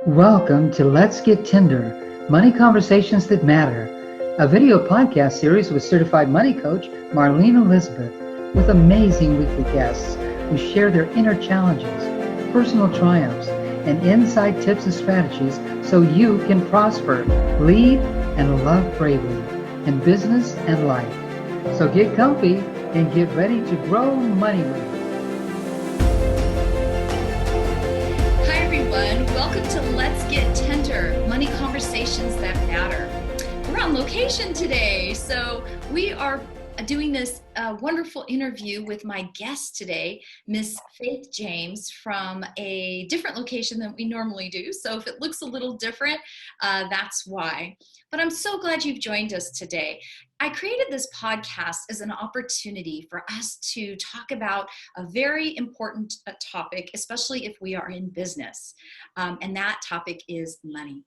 Welcome to Let's Get Tender, Money Conversations That Matter, a video podcast series with certified money coach Marlene Elizabeth, with amazing weekly guests who share their inner challenges, personal triumphs, and inside tips and strategies so you can prosper, lead, and love bravely in business and life. So get comfy and get ready to grow money with you. Welcome to Let's Get Tender, Money Conversations That Matter. We're on location today, so we are doing this wonderful interview with my guest today, Miss Faith James, from a different location than we normally do. So if it looks a little different, that's why. But I'm so glad you've joined us today. I created this podcast as an opportunity for us to talk about a very important topic, especially if we are in business. And that topic is money.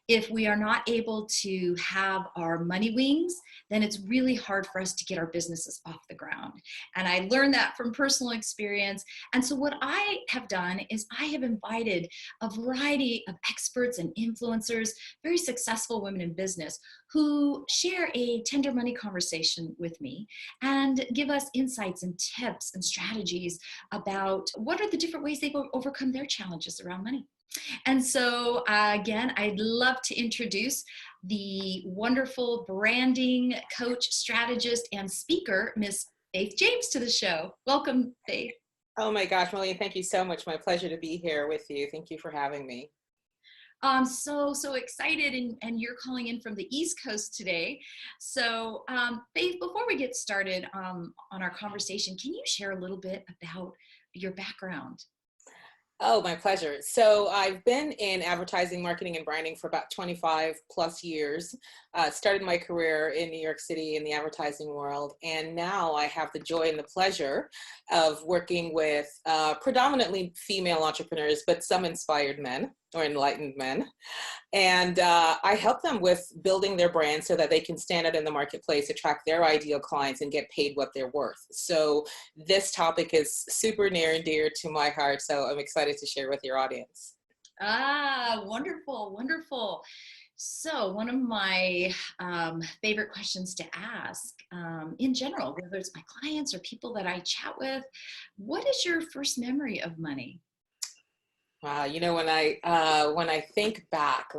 If we are not able to have our money wings, then it's really hard for us to get our businesses off the ground. And I learned that from personal experience. And so what I have done is I have invited a variety of experts and influencers, very successful women in business, who share a tender money conversation with me and give us insights and tips and strategies about what are the different ways they've overcome their challenges around money. And so, again, I'd love to introduce the wonderful branding coach, strategist, and speaker, Miss Faith James, to the show. Welcome, Faith. Oh my gosh, Marlene, thank you so much. My pleasure to be here with you. Thank you for having me. I'm so excited, and you're calling in from the East Coast today. So, Faith, before we get started on our conversation, can you share a little bit about your background? Oh, my pleasure. So I've been in advertising, marketing, and branding for about 25 plus years. Started my career in New York City in the advertising world. And now I have the joy and the pleasure of working with predominantly female entrepreneurs, but some inspired men or enlightened men. And I help them with building their brand so that they can stand out in the marketplace, attract their ideal clients, and get paid what they're worth. So this topic is super near and dear to my heart. So I'm excited to share with your audience. Wonderful, wonderful. So one of my favorite questions to ask in general, whether it's my clients or people that I chat with, what is your first memory of money? When I think back,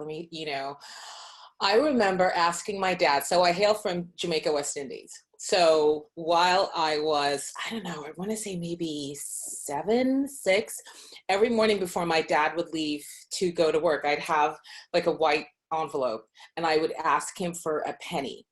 I remember asking my dad. So I hail from Jamaica, West Indies. So while I was, I want to say maybe 7, 6, every morning before my dad would leave to go to work, I'd have like a white envelope and I would ask him for a penny.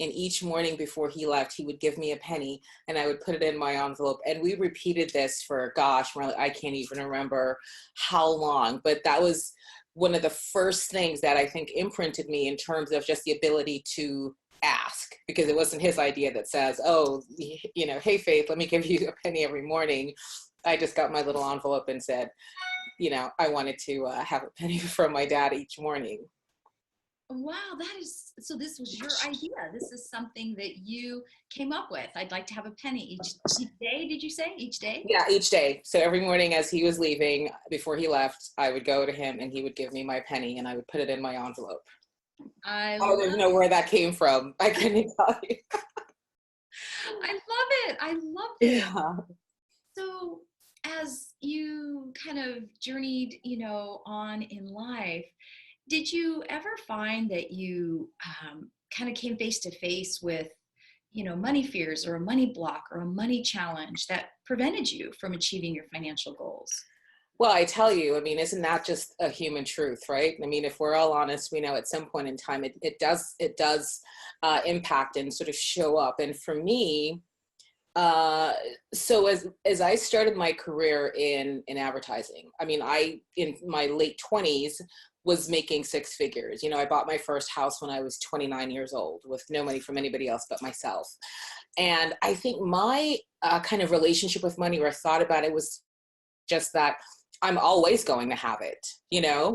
And each morning before he left, he would give me a penny and I would put it in my envelope. And we repeated this for, I can't even remember how long, but that was one of the first things that I think imprinted me in terms of just the ability to ask, because it wasn't his idea that says, hey, Faith, let me give you a penny every morning. I just got my little envelope and said, I wanted to have a penny from my dad each morning. Wow, so this was your idea. This is something that you came up with. I'd like to have a penny each day, did you say? Each day? Yeah, each day. So every morning as he was leaving, before he left, I would go to him and he would give me my penny and I would put it in my envelope. I don't even know where that came from. I couldn't tell you. I love it. Yeah. So as you kind of journeyed, on in life, did you ever find that you kind of came face to face with, money fears or a money block or a money challenge that prevented you from achieving your financial goals? Well, I tell you, isn't that just a human truth, right? If we're all honest, we know at some point in time it does impact and sort of show up. And for me, so as I started my career in advertising, I in my late 20s was making 6 figures. I bought my first house when I was 29 years old with no money from anybody else but myself. And I think my kind of relationship with money, or thought about it, was just that I'm always going to have it,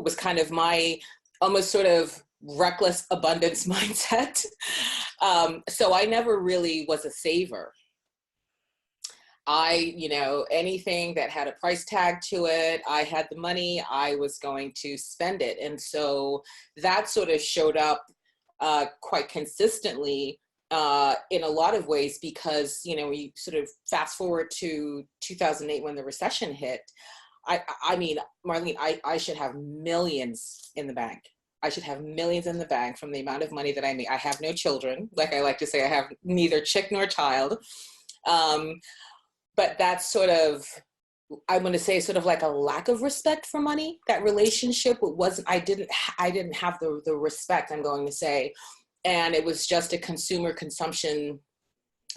was kind of my almost sort of reckless abundance mindset. So I never really was a saver. anything that had a price tag to it, I had the money, I was going to spend it. And so that sort of showed up quite consistently in a lot of ways, because, we sort of fast forward to 2008 when the recession hit. I mean, Marlene, I should have millions in the bank. I should have millions in the bank from the amount of money that I make. I have no children. Like I like to say, I have neither chick nor child. But that's sort of, I'm going to say, sort of like a lack of respect for money. That relationship wasn't, I didn't have the respect, I'm going to say. And it was just a consumer consumption,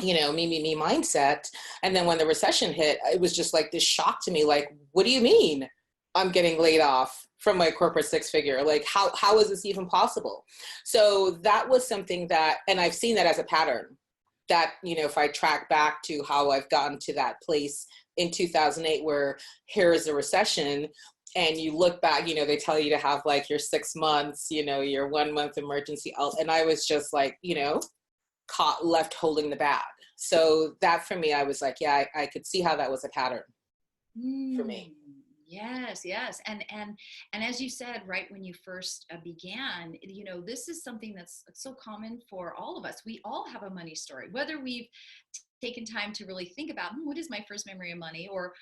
me mindset. And then when the recession hit, it was just like this shock to me. Like, what do you mean I'm getting laid off from my corporate six figure? Like, how is this even possible? So that was something that, and I've seen that as a pattern that, if I track back to how I've gotten to that place in 2008, where here is a recession, and you look back, they tell you to have like your 6 months, your 1 month emergency. And I was just like, caught left holding the bag. So that for me, I was like, yeah, I could see how that was a pattern for me. Yes, yes. And as you said, right when you first began, this is something that's so common for all of us. We all have a money story, whether we've taken time to really think about what is my first memory of money, or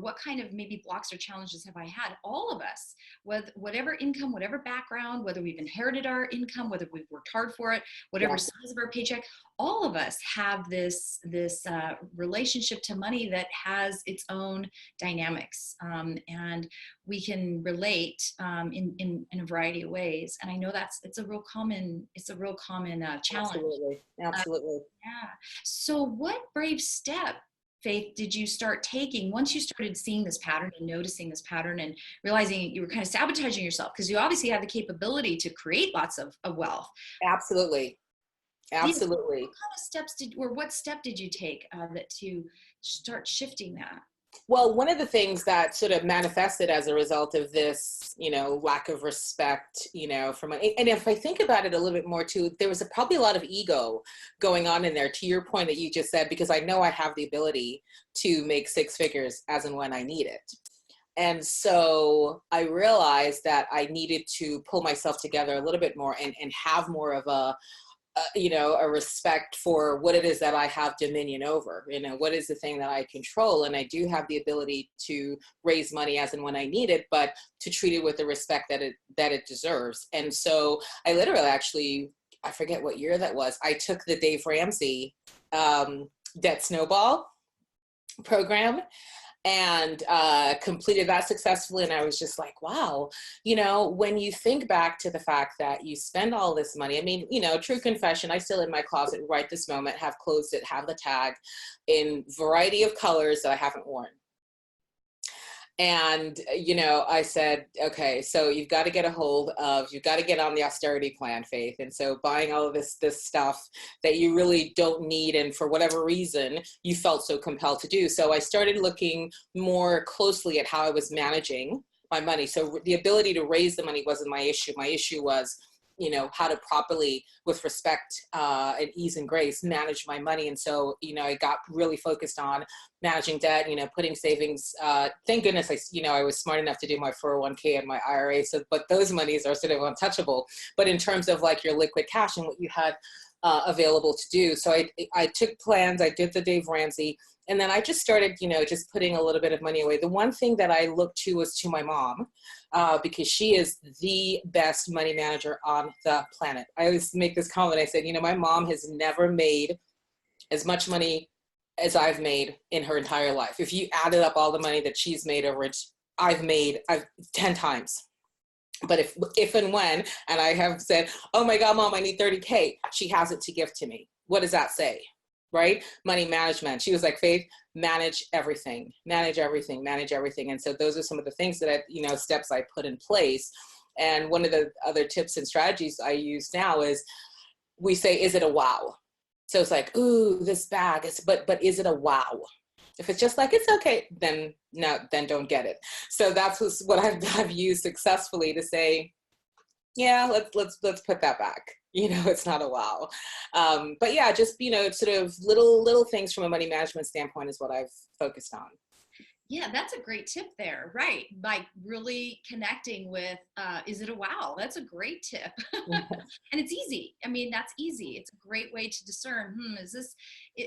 what kind of maybe blocks or challenges have I had. All of us, with whatever income, whatever background, whether we've inherited our income, whether we've worked hard for it, whatever size of our paycheck, all of us have this relationship to money that has its own dynamics, and we can relate in a variety of ways. And I know it's a real common challenge. Absolutely. Yeah. So what brave step, Faith, did you start taking once you started seeing this pattern and noticing this pattern and realizing you were kind of sabotaging yourself, because you obviously have the capability to create lots of wealth? Absolutely. What kind of steps what step did you take to start shifting that? Well, one of the things that sort of manifested as a result of this, lack of respect, for money. And if I think about it a little bit more too, there was probably a lot of ego going on in there, to your point that you just said, because I know I have the ability to make six figures as and when I need it. And so I realized that I needed to pull myself together a little bit more and have more of a respect for what it is that I have dominion over, what is the thing that I control. And I do have the ability to raise money as and when I need it, but to treat it with the respect that it deserves. And so I literally actually, I forget what year that was, I took the Dave Ramsey Debt Snowball program and completed that successfully. And I was just like, wow, when you think back to the fact that you spend all this money, I mean, true confession, I still in my closet right this moment have clothes that have the tag in variety of colors that I haven't worn. And, I said, okay, so you've got to get on the austerity plan, Faith. And so buying all of this stuff that you really don't need, and for whatever reason, you felt so compelled to do. So I started looking more closely at how I was managing my money. So the ability to raise the money wasn't my issue. My issue was, how to properly, with respect and ease and grace, manage my money. And so, I got really focused on managing debt, putting savings. Thank goodness I was smart enough to do my 401k and my IRA. So, but those monies are sort of untouchable. But in terms of like your liquid cash and what you had available to do. So I took plans, I did the Dave Ramsey, and then I just started, just putting a little bit of money away. The one thing that I looked to was to my mom, because she is the best money manager on the planet. I always make this comment. I said, my mom has never made as much money as I've made in her entire life. If you added up all the money that she's made over it, I've 10 times. But if and when, and I have said, oh my God, Mom, I need 30K, she has it to give to me. What does that say? Right? Money management. She was like, Faith, manage everything. And so those are some of the things that steps I put in place. And one of the other tips and strategies I use now is we say, is it a wow? So it's like, ooh, this bag is, but is it a wow? If it's just like, it's okay, then no, then don't get it. So that's what I've used successfully to say, yeah, let's put that back. It's not a wow. But yeah, just, sort of little things from a money management standpoint is what I've focused on. Yeah, that's a great tip there, right? Like really connecting with, is it a wow? That's a great tip. And it's easy. I mean, that's easy. It's a great way to discern,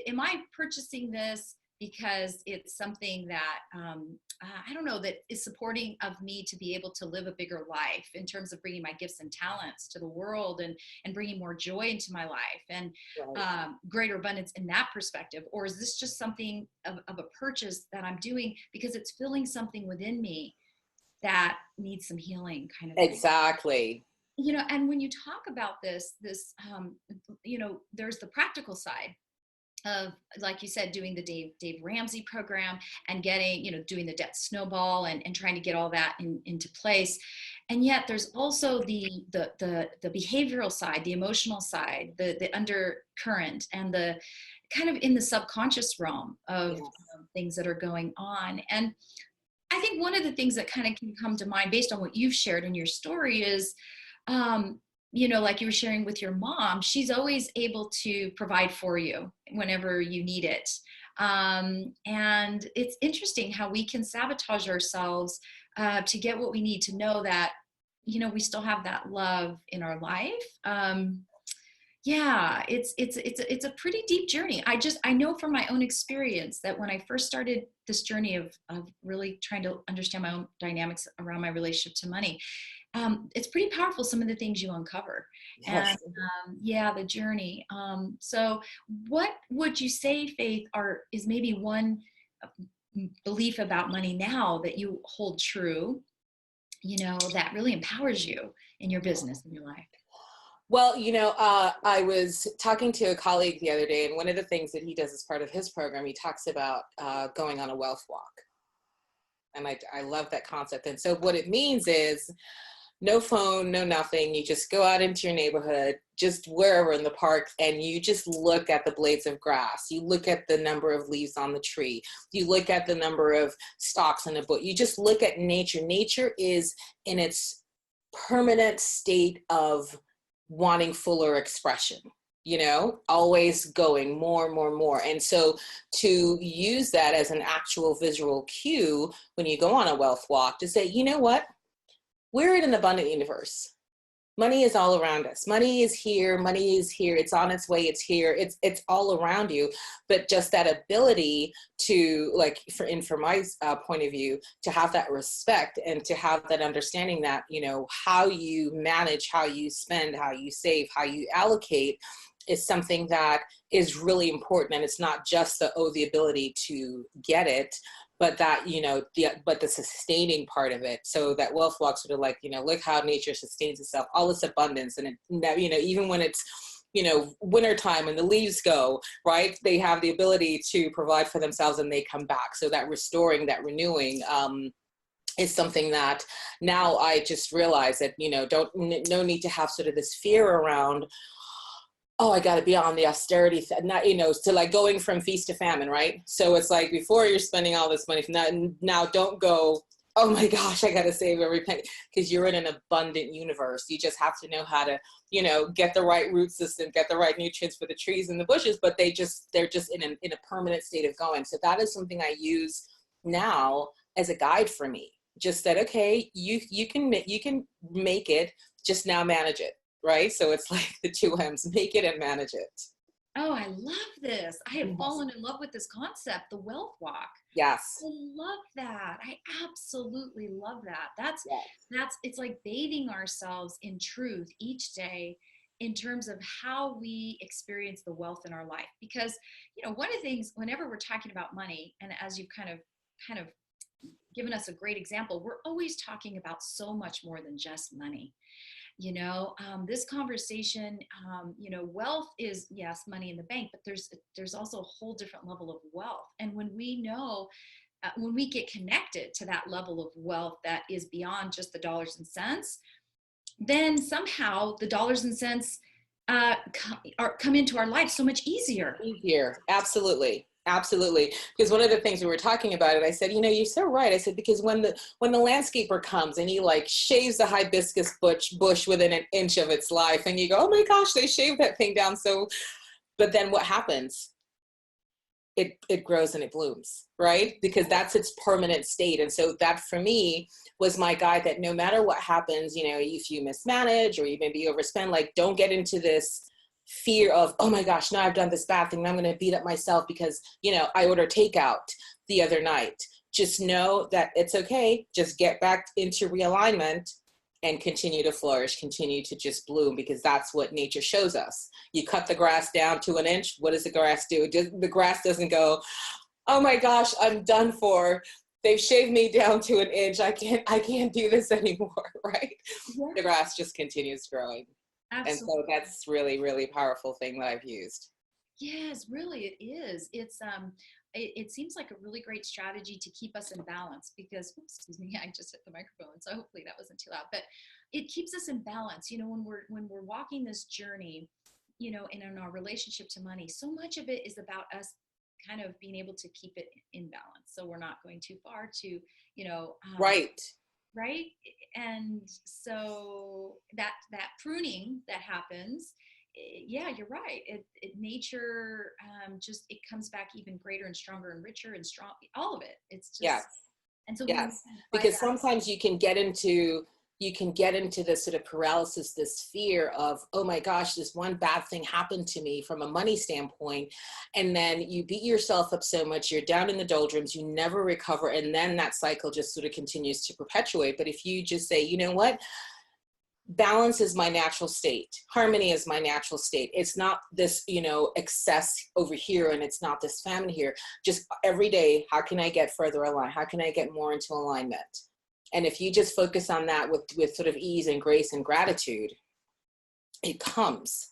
am I purchasing this because it's something that, I don't know, that is supporting of me to be able to live a bigger life in terms of bringing my gifts and talents to the world and bringing more joy into my life and Right. greater abundance in that perspective? Or is this just something of a purchase that I'm doing because it's filling something within me that needs some healing kind of thing? Exactly. And when you talk about there's the practical side of, like you said, doing the Dave Ramsey program and getting, doing the debt snowball and trying to get all that into place. And yet there's also the behavioral side, the emotional side, the undercurrent, and the kind of in the subconscious realm of Yes. things that are going on. And I think one of the things that kind of can come to mind based on what you've shared in your story is, like you were sharing with your mom, she's always able to provide for you whenever you need it. And it's interesting how we can sabotage ourselves to get what we need, to know that, we still have that love in our life. Yeah, it's a pretty deep journey. I know from my own experience that when I first started this journey of really trying to understand my own dynamics around my relationship to money, it's pretty powerful, some of the things you uncover. Yes. And yeah, the journey. So what would you say, Faith, is maybe one belief about money now that you hold true, that really empowers you in your business, in your life? Well, I was talking to a colleague the other day, and one of the things that he does as part of his program, he talks about going on a wealth walk. And I love that concept. And so what it means is no phone, no nothing. You just go out into your neighborhood, just wherever in the park, and you just look at the blades of grass. You look at the number of leaves on the tree. You look at the number of stalks in a book. You just look at nature. Nature is in its permanent state of wanting fuller expression, always going more, more, more. And so to use that as an actual visual cue when you go on a wealth walk, to say, you know what? We're in an abundant universe. Money is all around us. Money is here. Money is here. It's on its way. It's here. It's all around you. But just that ability to, like, from my point of view, to have that respect and to have that understanding that, how you manage, how you spend, how you save, how you allocate is something that is really important. And it's not just the ability to get it, but that, but the sustaining part of it. So that wealth walk sort of like, look how nature sustains itself, all this abundance. And even when it's, wintertime and the leaves go, right, they have the ability to provide for themselves and they come back. So that restoring, that renewing, is something that now I just realize that, no need to have sort of this fear around, oh, I got to be on the austerity, not, to like going from feast to famine, right? So it's like before you're spending all this money, now don't go, oh my gosh, I got to save every penny, because you're in an abundant universe. You just have to know how to, get the right root system, get the right nutrients for the trees and the bushes, but they're just in a permanent state of going. So that is something I use now as a guide for me. Just that, okay, you can make it, just now manage it. Right? So it's like the two M's, make it and manage it. Oh, I love this. I have fallen in love with this concept, the wealth walk. Yes. I love that. I absolutely love that. That's Yes. it's like bathing ourselves in truth each day in terms of how we experience the wealth in our life. Because, one of the things, whenever we're talking about money, and as you've kind of given us a great example, we're always talking about so much more than just money. This conversation, wealth is, yes, money in the bank, but there's also a whole different level of wealth. And when we know, when we get connected to that level of wealth that is beyond just the dollars and cents, then somehow the dollars and cents come into our life so much easier. Easier. Absolutely. Absolutely. Because one of the things we were talking about it, I said, you know, you're so right. I said, because when the landscaper comes and he like shaves the hibiscus bush within an inch of its life, and you go, oh my gosh, they shaved that thing down. So, but then what happens? It grows and it blooms, right? Because that's its permanent state. And so that for me was my guide, that no matter what happens, you know, if you mismanage or you maybe overspend, like don't get into this fear of, oh my gosh, now I've done this bad thing. Now I'm going to beat up myself because, you know, I ordered takeout the other night. Just know that it's okay. Just get back into realignment and continue to flourish, continue to just bloom, because that's what nature shows us. You cut the grass down to an inch. What does the grass do? The grass doesn't go, oh my gosh, I'm done for. They've shaved me down to an inch. I can't do this anymore, right? Yeah. The grass just continues growing. Absolutely. And so that's really, really powerful thing that I've used. Yes, really, it is. It seems like a really great strategy to keep us in balance because, oops, excuse me, I just hit the microphone, so hopefully that wasn't too loud. But it keeps us in balance. You know, when we're walking this journey, you know, and in our relationship to money, so much of it is about us kind of being able to keep it in balance, so we're not going too far to, you know, right. And so that pruning that happens, yeah, you're right. Nature just, it comes back even greater and stronger and richer and strong. All of it. It's just, yes. And so yes, because sometimes you can get into this sort of paralysis, this fear of, oh my gosh, this one bad thing happened to me from a money standpoint. And then you beat yourself up so much, you're down in the doldrums, you never recover. And then that cycle just sort of continues to perpetuate. But if you just say, you know what? Balance is my natural state. Harmony is my natural state. It's not this, you know, excess over here, and it's not this famine here. Just every day, how can I get further aligned? How can I get more into alignment? And if you just focus on that with sort of ease and grace and gratitude, it comes.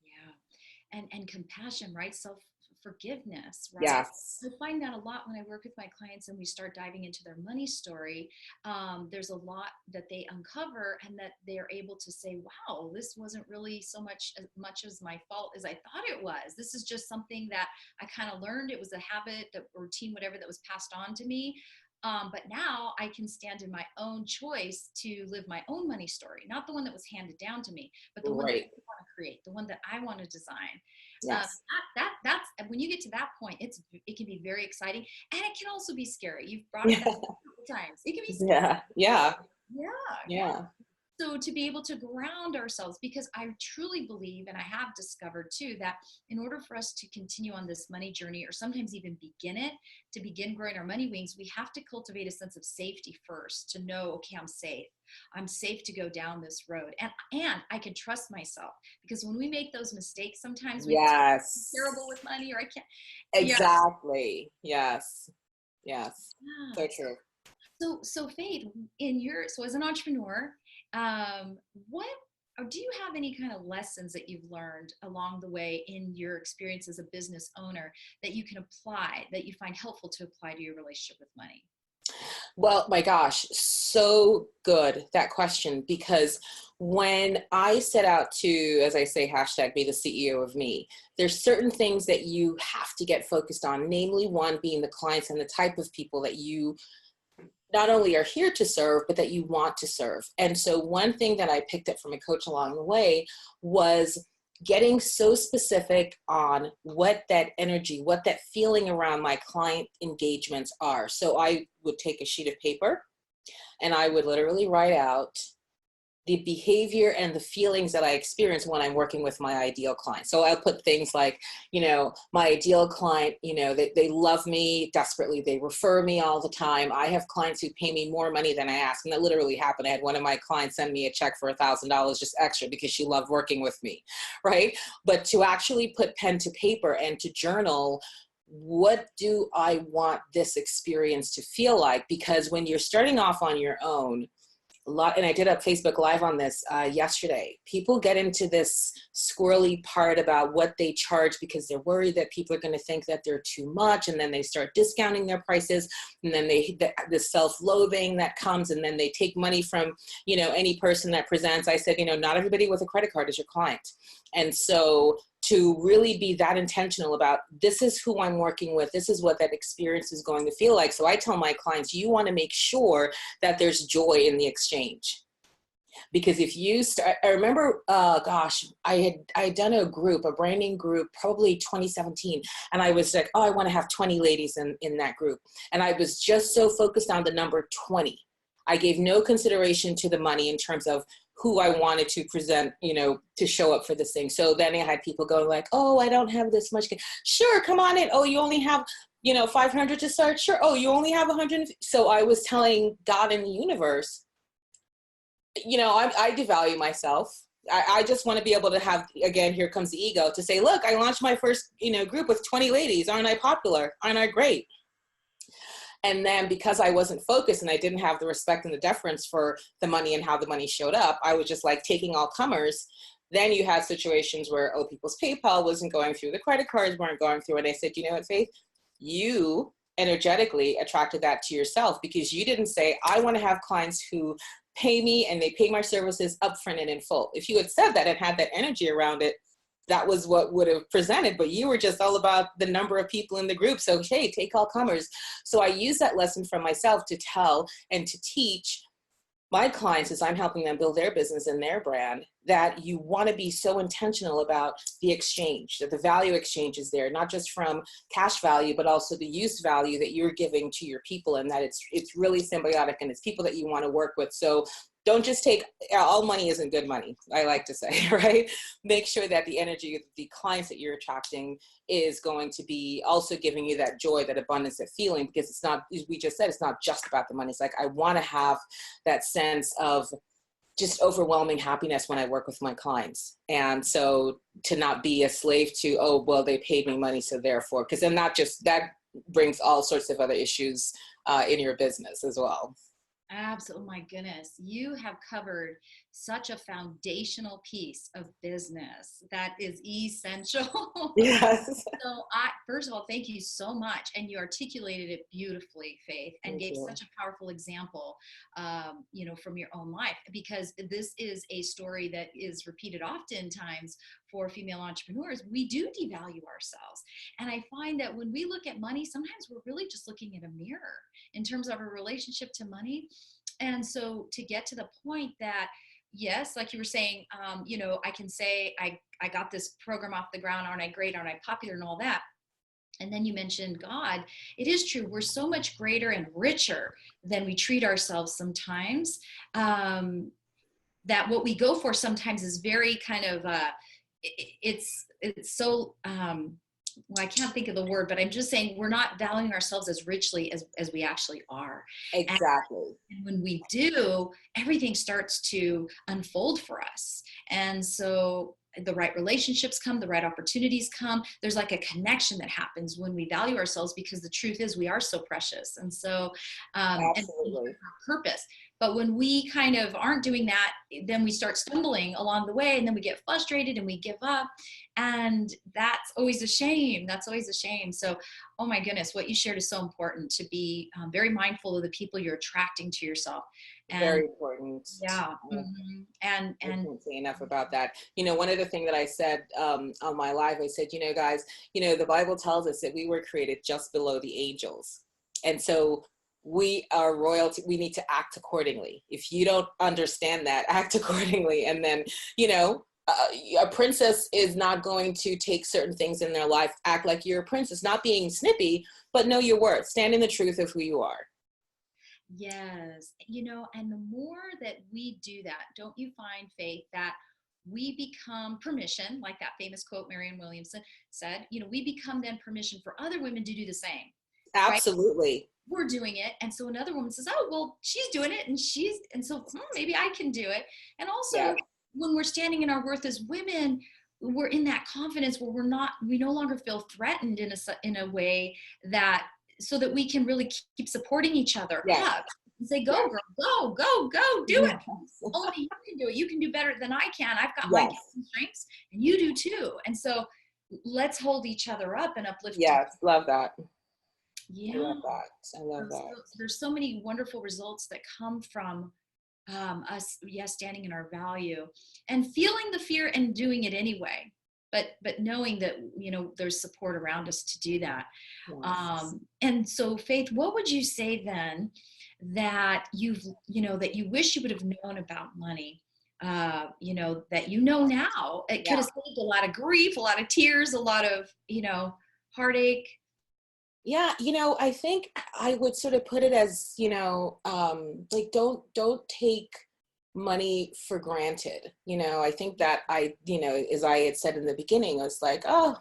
Yeah. And compassion, right? Self-forgiveness, right? Yes. I find that a lot when I work with my clients and we start diving into their money story. There's a lot that they uncover, and that they are able to say, wow, this wasn't really so much as my fault as I thought it was. This is just something that I kind of learned. It was a habit, that routine, whatever, that was passed on to me. But now I can stand in my own choice to live my own money story, not the one that was handed down to me, but the one that I want to create, the one that I want to design. Yes. That's when you get to that point, it can be very exciting, and it can also be scary. You've brought it up a couple times. It can be scary. Yeah. So to be able to ground ourselves, because I truly believe, and I have discovered too, that in order for us to continue on this money journey, or sometimes even begin growing our money wings, we have to cultivate a sense of safety first, to know, okay, I'm safe to go down this road. And I can trust myself, because when we make those mistakes, sometimes we feel terrible with money, or I can't. Exactly. Yes. Yeah. So true. So Faith, so as an entrepreneur, do you have any kind of lessons that you've learned along the way in your experience as a business owner that you can apply, that you find helpful to apply to your relationship with money? Well, my gosh, so good, that question, because when I set out to, as I say, hashtag be the CEO of me, there's certain things that you have to get focused on, namely one being the clients and the type of people that you not only are here to serve, but that you want to serve. And so one thing that I picked up from a coach along the way was getting so specific on what that energy, what that feeling around my client engagements are. So I would take a sheet of paper and I would literally write out the behavior and the feelings that I experience when I'm working with my ideal client. So I'll put things like, you know, my ideal client, you know, they love me desperately. They refer me all the time. I have clients who pay me more money than I ask. And that literally happened. I had one of my clients send me a check for $1,000 just extra because she loved working with me, right? But to actually put pen to paper and to journal, what do I want this experience to feel like? Because when you're starting off on your own, and I did a Facebook Live on this yesterday. People get into this squirrely part about what they charge because they're worried that people are going to think that they're too much, and then they start discounting their prices, and then the self-loathing that comes, and then they take money from, you know, any person that presents. I said, you know, not everybody with a credit card is your client. And so to really be that intentional about, this is who I'm working with. This is what that experience is going to feel like. So I tell my clients, you want to make sure that there's joy in the exchange. Because if you start, I remember, I had done a branding group, probably 2017. And I was like, oh, I want to have 20 ladies in that group. And I was just so focused on the number 20. I gave no consideration to the money in terms of who I wanted to present, to show up for this thing. So then I had people go like, oh, I don't have this much. Sure, come on in. Oh, you only have, 500 to start? Sure. Oh, you only have 100. So I was telling God and the universe, I devalue myself. I just want to be able to have, again, here comes the ego, to say, look, I launched my first, group with 20 ladies. Aren't I popular? Aren't I great? And then because I wasn't focused and I didn't have the respect and the deference for the money and how the money showed up, I was just like taking all comers. Then you had situations where, people's PayPal wasn't going through, the credit cards weren't going through. And I said, you know what, Faith, you energetically attracted that to yourself, because you didn't say, I want to have clients who pay me and they pay my services upfront and in full. If you had said that and had that energy around it, that was what would have presented, but you were just all about the number of people in the group. So, hey, take all comers. So I use that lesson from myself to tell and to teach my clients, as I'm helping them build their business and their brand, that you want to be so intentional about the exchange, that the value exchange is there, not just from cash value, but also the use value that you're giving to your people, and that it's really symbiotic and it's people that you want to work with. So don't just take, all money isn't good money, I like to say, right? Make sure that the energy of the clients that you're attracting is going to be also giving you that joy, that abundance, that feeling, because it's not, as we just said, it's not just about the money. It's like, I want to have that sense of just overwhelming happiness when I work with my clients. And so to not be a slave to, oh, well, they paid me money, so therefore, because then that brings all sorts of other issues in your business as well. Absolutely. Oh my goodness. You have covered such a foundational piece of business that is essential. Yes. So first of all, thank you so much. And you articulated it beautifully, Faith, and Thank gave you. such a powerful example, from your own life, because this is a story that is repeated oftentimes for female entrepreneurs. We do devalue ourselves. And I find that when we look at money, sometimes we're really just looking at a mirror in terms of our relationship to money. And so to get to the point that, yes, like you were saying, I can say, I got this program off the ground. Aren't I great? Aren't I popular? And all that. And then you mentioned God. It is true. We're so much greater and richer than we treat ourselves sometimes. That what we go for sometimes is very kind of, it's so, well, I can't think of the word, but I'm just saying we're not valuing ourselves as richly as we actually are. Exactly. And when we do, everything starts to unfold for us. And so the right relationships come, the right opportunities come. There's like a connection that happens when we value ourselves, because the truth is we are so precious. And so, Absolutely. and purpose. But when we kind of aren't doing that, then we start stumbling along the way, and then we get frustrated and we give up. And that's always a shame. That's always a shame. So, oh my goodness, what you shared is so important, to be very mindful of the people you're attracting to yourself. And very important. yeah. Mm-hmm. And I can't say enough about that. One of the things that I said on my live, I said, guys, the Bible tells us that we were created just below the angels. And so we are royalty. We need to act accordingly. If you don't understand that, act accordingly. And then, a princess is not going to take certain things in their life, act like you're a princess, not being snippy, but know your worth, stand in the truth of who you are. Yes. And the more that we do that, don't you find, Faith, that we become permission, like that famous quote Marianne Williamson said, we become then permission for other women to do the same. Absolutely. Right? We're doing it. And so another woman says, oh, well, she's doing it. And so maybe I can do it. And also when we're standing in our worth as women, we're in that confidence where we no longer feel threatened in a way that, so that we can really keep supporting each other up and say, go girl, go, do it. Only you can do it. You can do better than I can. I've got my strengths and you do too. And so let's hold each other up and uplift. Yes. Love that. Yeah. I love that. There's so many wonderful results that come from us, standing in our value and feeling the fear and doing it anyway. but knowing that, there's support around us to do that. Yes. And so Faith, what would you say then that that you wish you would have known about money, that now? It could Yeah. have saved a lot of grief, a lot of tears, a lot of, heartache. Yeah, I think I would sort of put it as, like don't take money for granted. I think that as I had said in the beginning, I was like, oh,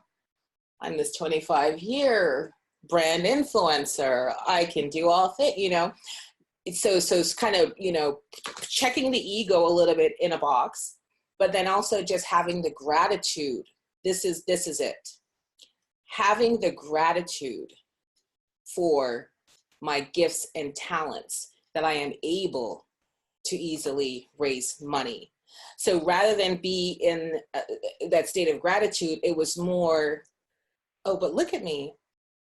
I'm this 25-year brand influencer. I can do all things. So it's kind of, checking the ego a little bit in a box, but then also just having the gratitude. This is it. Having the gratitude for my gifts and talents that I am able to easily raise money. So rather than be in that state of gratitude, it was more, oh, but look at me.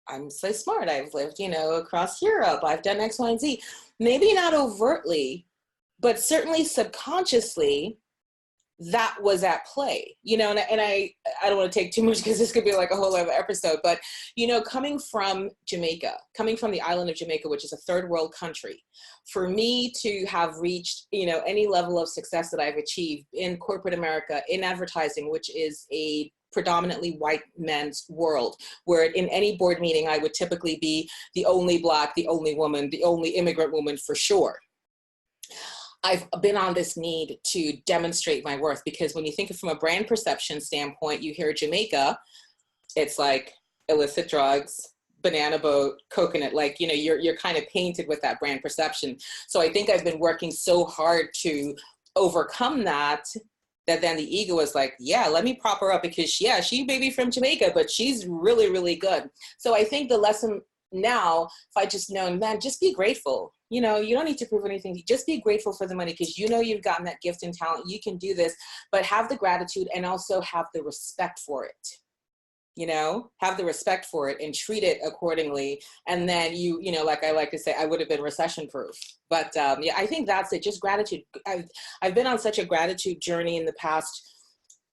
I'm so smart. I've lived, across Europe. I've done X, Y, and Z. Maybe not overtly, but certainly subconsciously, that was at play, and I don't want to take too much because this could be like a whole other episode, but, coming from Jamaica, coming from the island of Jamaica, which is a third world country, for me to have reached, any level of success that I've achieved in corporate America, in advertising, which is a predominantly white men's world, where in any board meeting, I would typically be the only Black, the only woman, the only immigrant woman for sure. I've been on this need to demonstrate my worth, because when you think of from a brand perception standpoint, you hear Jamaica, it's like illicit drugs, banana boat, coconut, like, you're kind of painted with that brand perception. So I think I've been working so hard to overcome that then the ego was like, yeah, let me prop her up, because yeah, she may be from Jamaica, but she's really, really good. So I think the lesson now, if I just known, man, just be grateful. You don't need to prove anything. Just be grateful for the money, because you've gotten that gift and talent. You can do this, but have the gratitude and also have the respect for it. Have the respect for it and treat it accordingly. And then like I like to say, I would have been recession proof. But yeah, I think that's it. Just gratitude. I've been on such a gratitude journey in the past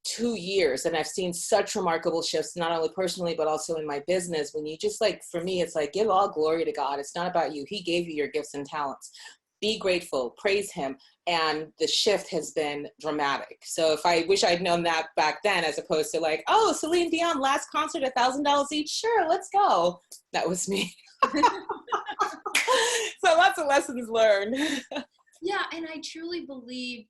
2 years, and I've seen such remarkable shifts, not only personally, but also in my business. When you just for me, it's like, give all glory to God. It's not about you. He gave you your gifts and talents. Be grateful, praise him. And the shift has been dramatic. So if I wish I'd known that back then, as opposed to like, oh, Celine Dion, last concert, $1,000 each. Sure, let's go. That was me. So lots of lessons learned. Yeah, and I truly believe,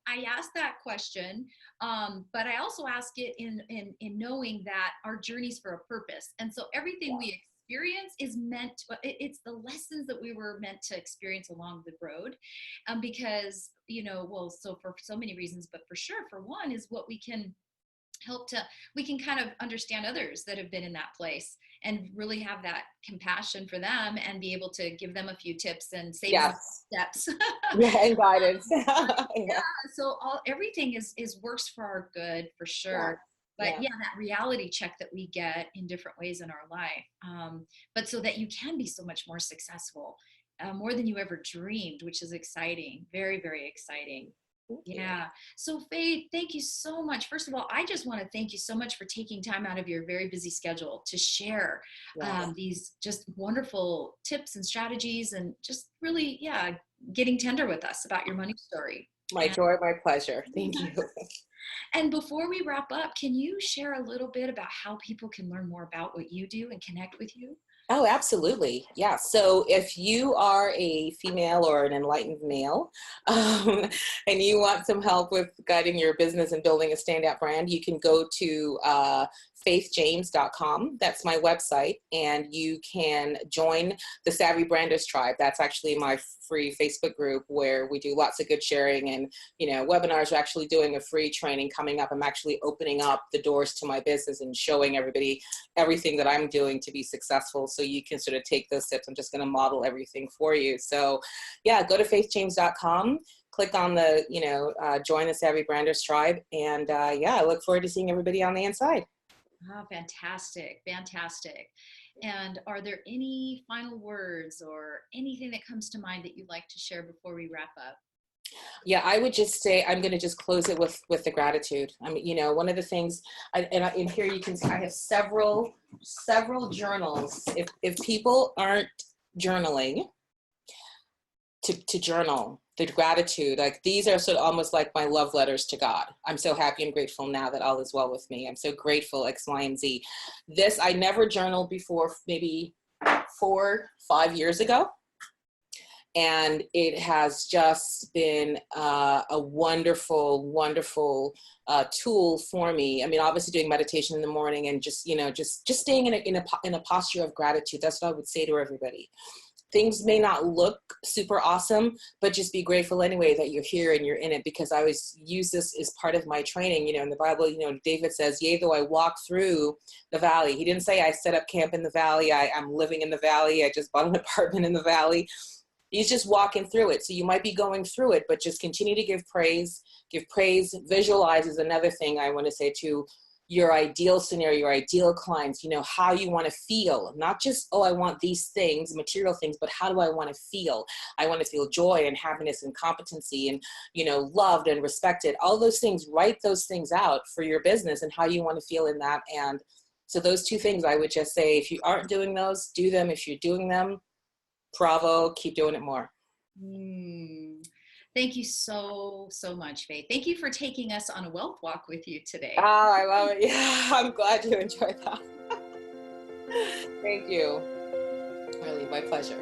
I asked that question, but I also ask it in knowing that our journey's for a purpose. And so everything we experience is meant to, it's the lessons that we were meant to experience along the road. Because, so for so many reasons, but for sure, for one, is what we can we can kind of understand others that have been in that place and really have that compassion for them and be able to give them a few tips and save them steps. Yeah, and guidance. Yeah. So everything is works for our good, for sure. But that reality check that we get in different ways in our life, but so that you can be so much more successful, more than you ever dreamed, which is exciting. Very, very exciting. Yeah. So Faith, thank you so much. First of all, I just want to thank you so much for taking time out of your very busy schedule to share these just wonderful tips and strategies, and just really, getting tender with us about your money story. My joy, my pleasure. Thank you. And before we wrap up, can you share a little bit about how people can learn more about what you do and connect with you? Oh, absolutely. Yeah. So if you are a female or an enlightened male, and you want some help with guiding your business and building a standout brand, you can go to faithjames.com. That's my website. And you can join the Savvy Branders Tribe. That's actually my free Facebook group where we do lots of good sharing and, webinars. We're actually doing a free training coming up. I'm actually opening up the doors to my business and showing everybody everything that I'm doing to be successful. So you can sort of take those tips. I'm just going to model everything for you. So yeah, go to faithjames.com, click on the, join the Savvy Branders Tribe. And I look forward to seeing everybody on the inside. Oh, fantastic. Fantastic. And are there any final words or anything that comes to mind that you'd like to share before we wrap up? Yeah, I would just say I'm going to just close it with the gratitude. I mean, one of the things, in here you can see I have several journals. If people aren't journaling, to journal the gratitude, like these are sort of almost like my love letters to God. I'm so happy and grateful now that all is well with me. I'm so grateful, X, Y, and Z. This I never journaled before, maybe 4-5 years ago. And it has just been a wonderful, wonderful tool for me. I mean, obviously doing meditation in the morning and just staying in a posture of gratitude. That's what I would say to everybody. Things may not look super awesome, but just be grateful anyway that you're here and you're in it, because I always use this as part of my training. In the Bible, David says, yea, though I walk through the valley. He didn't say I set up camp in the valley. I'm living in the valley. I just bought an apartment in the valley. He's just walking through it. So you might be going through it, but just continue to give praise. Visualize is another thing I want to say to your ideal scenario, your ideal clients, how you want to feel, not just, oh, I want these things, material things, but how do I want to feel? I want to feel joy and happiness and competency and, loved and respected, all those things. Write those things out for your business and how you want to feel in that. And so those two things, I would just say, if you aren't doing those, do them. If you're doing them, bravo, keep doing it more. Thank you so much, Faith. Thank you for taking us on a wealth walk with you today. Oh, I love it. Yeah, I'm glad you enjoyed that. Thank you. Really, my pleasure.